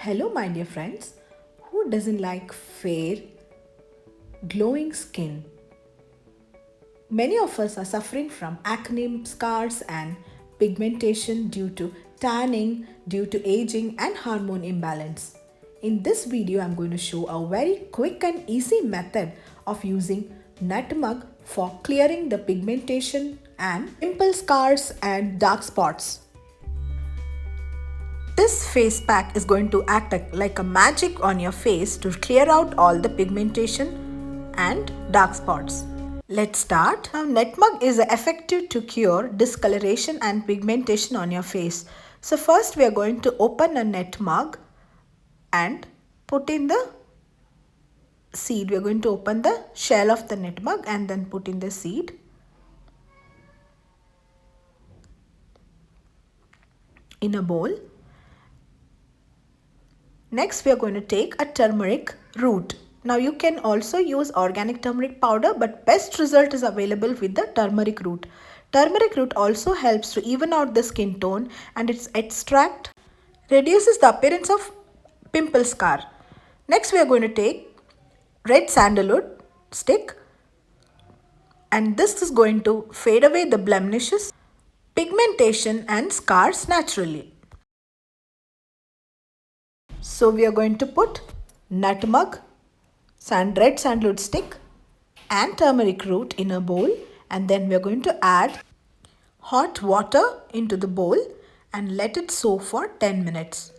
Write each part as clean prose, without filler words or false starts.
Hello, my dear friends. Who doesn't like fair, glowing skin? Many of us are suffering from acne, scars, and pigmentation due to tanning, due to aging, and hormone imbalance. In this video, I'm going to show a very quick and easy method of using nutmeg for clearing the pigmentation and pimple scars and dark spots. This face pack is going to act like a magic on your face to clear out all the pigmentation and dark spots. Let's start. Now, nutmeg is effective to cure discoloration and pigmentation on your face. So first we are going to open a nutmeg and put in the seed. We are going to open the shell of the nutmeg and then put in the seed. In a bowl. Next we are going to take a turmeric root. Now you can also use organic turmeric powder, but best result is available with the turmeric root. Turmeric root also helps to even out the skin tone, and its extract reduces the appearance of pimple scar. Next we are going to take red sandalwood stick, and this is going to fade away the blemishes, pigmentation and scars naturally. So we are going to put nutmeg, red sandalwood stick and turmeric root in a bowl, and then we are going to add hot water into the bowl and let it soak for 10 minutes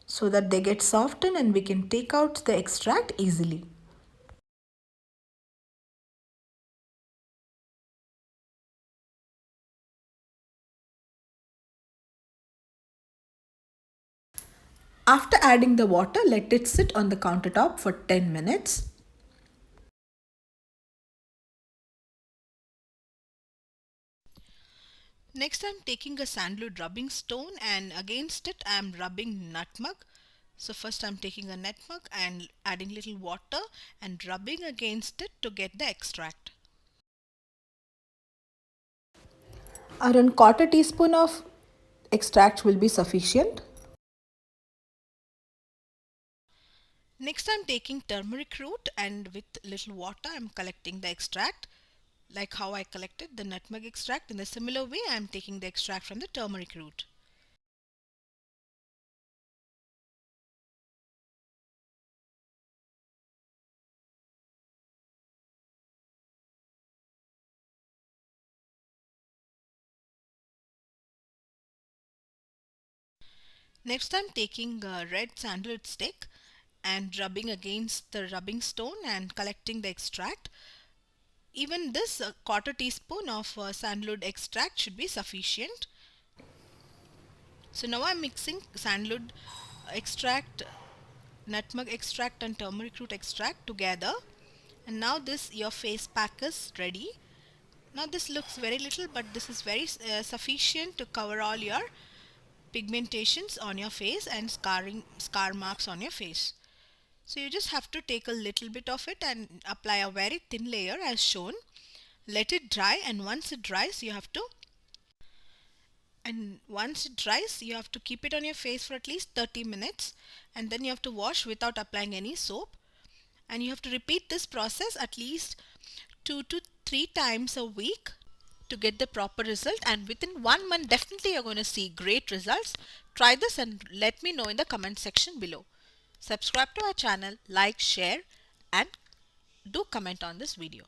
so that they get softened and we can take out the extract easily. After adding the water, let it sit on the countertop for 10 minutes. Next, I'm taking a sandalwood rubbing stone and against it I'm rubbing nutmeg. So first I'm taking a nutmeg and adding little water and rubbing against it to get the extract. Around quarter teaspoon of extract will be sufficient. Next I'm taking turmeric root and with little water I'm collecting the extract. Like how I collected the nutmeg extract, in a similar way I am taking the extract from the turmeric root. Next I'm taking a red sandalwood stick and rubbing against the rubbing stone and collecting the extract. Even this quarter teaspoon of sandalwood extract should be sufficient. So now I'm mixing sandalwood extract, nutmeg extract and turmeric root extract together, and now this your face pack is ready. Now this looks very little, but this is very sufficient to cover all your pigmentations on your face and scar marks on your face. So you just have to take a little bit of it and apply a very thin layer as shown. Let it dry, and once it dries you have to keep it on your face for at least 30 minutes, and then you have to wash without applying any soap, and you have to repeat this process at least 2 to 3 times a week to get the proper result, and within 1 month definitely you're going to see great results. Try this and let me know in the comment section below. Subscribe to our channel, like, share and do comment on this video.